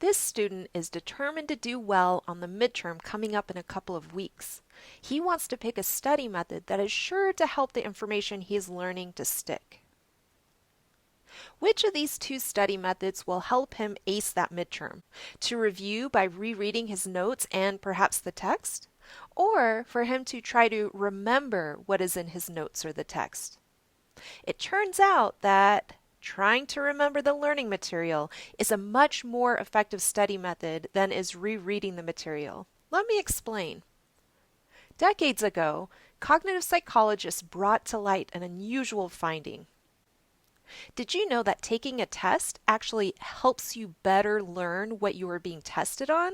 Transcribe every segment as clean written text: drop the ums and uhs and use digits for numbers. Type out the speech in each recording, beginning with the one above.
This student is determined to do well on the midterm coming up in a couple of weeks. He wants to pick a study method that is sure to help the information he is learning to stick. Which of these two study methods will help him ace that midterm? To review by rereading his notes and perhaps the text? Or for him to try to remember what is in his notes or the text? It turns out that trying to remember the learning material is a much more effective study method than is rereading the material. Let me explain. Decades ago, cognitive psychologists brought to light an unusual finding. Did you know that taking a test actually helps you better learn what you are being tested on?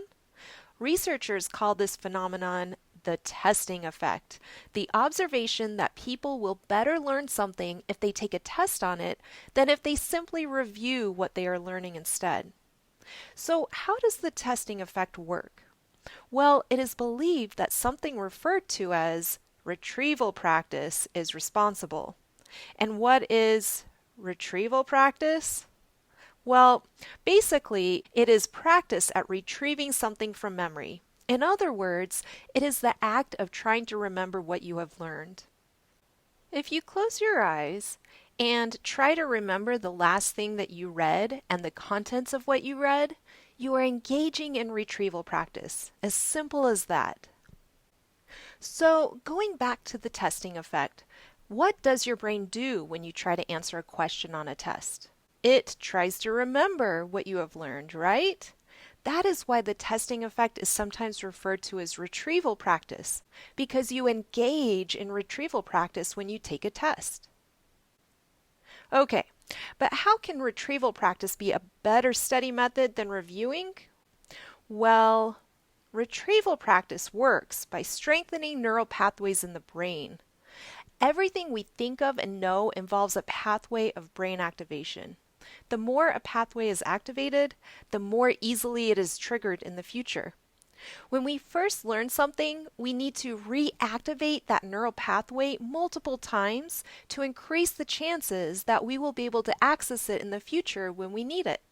Researchers call this phenomenon the testing effect, the observation that people will better learn something if they take a test on it than if they simply review what they are learning instead. So, how does the testing effect work? Well, it is believed that something referred to as retrieval practice is responsible. And what is retrieval practice? Well, basically, it is practice at retrieving something from memory. In other words, it is the act of trying to remember what you have learned. If you close your eyes and try to remember the last thing that you read and the contents of what you read, you are engaging in retrieval practice. As simple as that. So, going back to the testing effect, what does your brain do when you try to answer a question on a test? It tries to remember what you have learned, right? That is why the testing effect is sometimes referred to as retrieval practice, because you engage in retrieval practice when you take a test. Okay, but how can retrieval practice be a better study method than reviewing? Well, retrieval practice works by strengthening neural pathways in the brain. Everything we think of and know involves a pathway of brain activation. The more a pathway is activated, the more easily it is triggered in the future. When we first learn something, we need to reactivate that neural pathway multiple times to increase the chances that we will be able to access it in the future when we need it.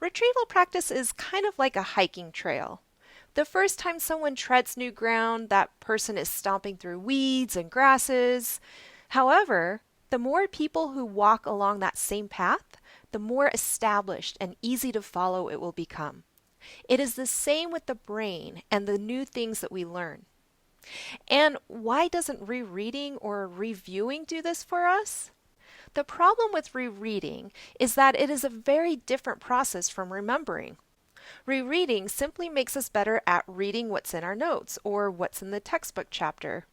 Retrieval practice is kind of like a hiking trail. The first time someone treads new ground, that person is stomping through weeds and grasses. However, the more people who walk along that same path, the more established and easy to follow it will become. It is the same with the brain and the new things that we learn. And why doesn't rereading or reviewing do this for us? The problem with rereading is that it is a very different process from remembering. Rereading simply makes us better at reading what's in our notes or what's in the textbook chapter.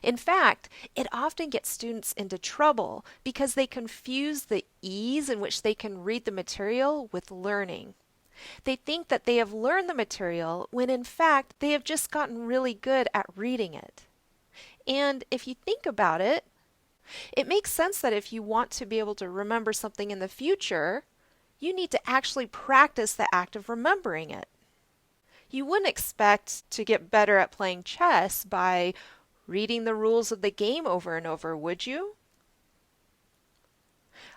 In fact, it often gets students into trouble because they confuse the ease in which they can read the material with learning. They think that they have learned the material when in fact they have just gotten really good at reading it. And if you think about it, it makes sense that if you want to be able to remember something in the future, you need to actually practice the act of remembering it. You wouldn't expect to get better at playing chess by reading the rules of the game over and over, would you?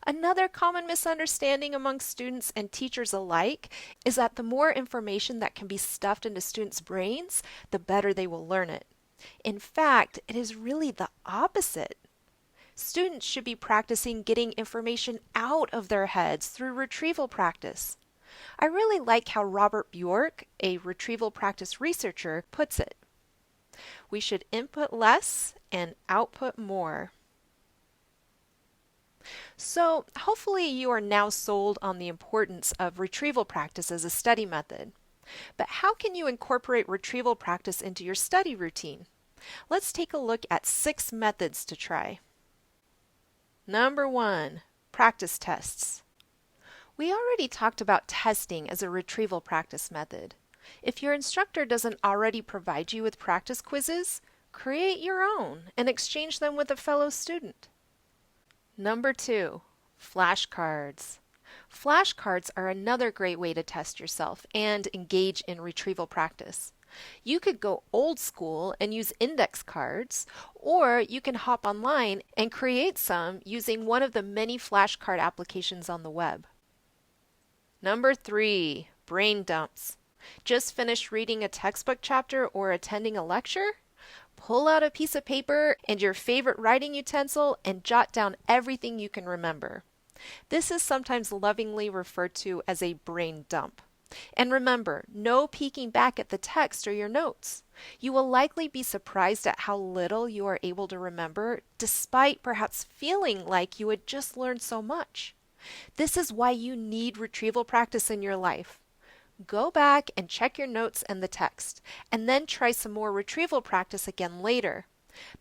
Another common misunderstanding among students and teachers alike is that the more information that can be stuffed into students' brains, the better they will learn it. In fact, it is really the opposite. Students should be practicing getting information out of their heads through retrieval practice. I really like how Robert Bjork, a retrieval practice researcher, puts it. We should input less and output more. So, hopefully you are now sold on the importance of retrieval practice as a study method. But how can you incorporate retrieval practice into your study routine? Let's take a look at 6 methods to try. Number 1, practice tests. We already talked about testing as a retrieval practice method. If your instructor doesn't already provide you with practice quizzes, create your own and exchange them with a fellow student. Number 2, flashcards. Flashcards are another great way to test yourself and engage in retrieval practice. You could go old school and use index cards, or you can hop online and create some using one of the many flashcard applications on the web. Number 3, brain dumps. Just finished reading a textbook chapter or attending a lecture? Pull out a piece of paper and your favorite writing utensil and jot down everything you can remember. This is sometimes lovingly referred to as a brain dump. And remember, no peeking back at the text or your notes. You will likely be surprised at how little you are able to remember, despite perhaps feeling like you had just learned so much. This is why you need retrieval practice in your life. Go back and check your notes and the text, and then try some more retrieval practice again later.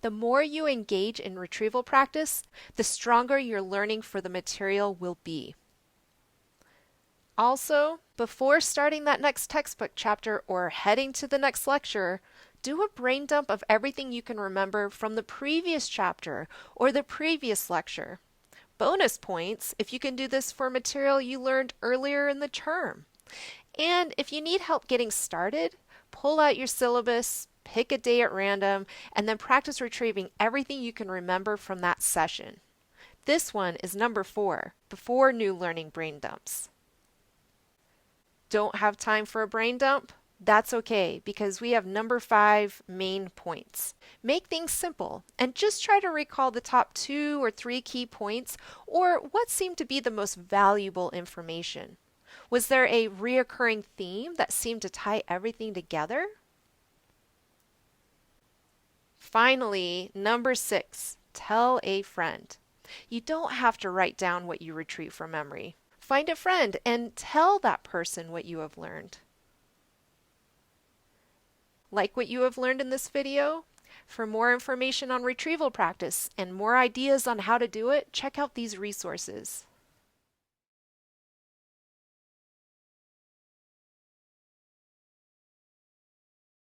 The more you engage in retrieval practice, the stronger your learning for the material will be. Also, before starting that next textbook chapter or heading to the next lecture, do a brain dump of everything you can remember from the previous chapter or the previous lecture. Bonus points if you can do this for material you learned earlier in the term. And if you need help getting started, pull out your syllabus, pick a day at random, and then practice retrieving everything you can remember from that session. This one is number 4, before new learning brain dumps. Don't have time for a brain dump? That's okay, because we have number 5, main points. Make things simple and just try to recall the top 2 or 3 key points or what seemed to be the most valuable information. Was there a reoccurring theme that seemed to tie everything together? Finally, number 6, tell a friend. You don't have to write down what you retrieve from memory. Find a friend and tell that person what you have learned. Like what you have learned in this video? For more information on retrieval practice and more ideas on how to do it, check out these resources.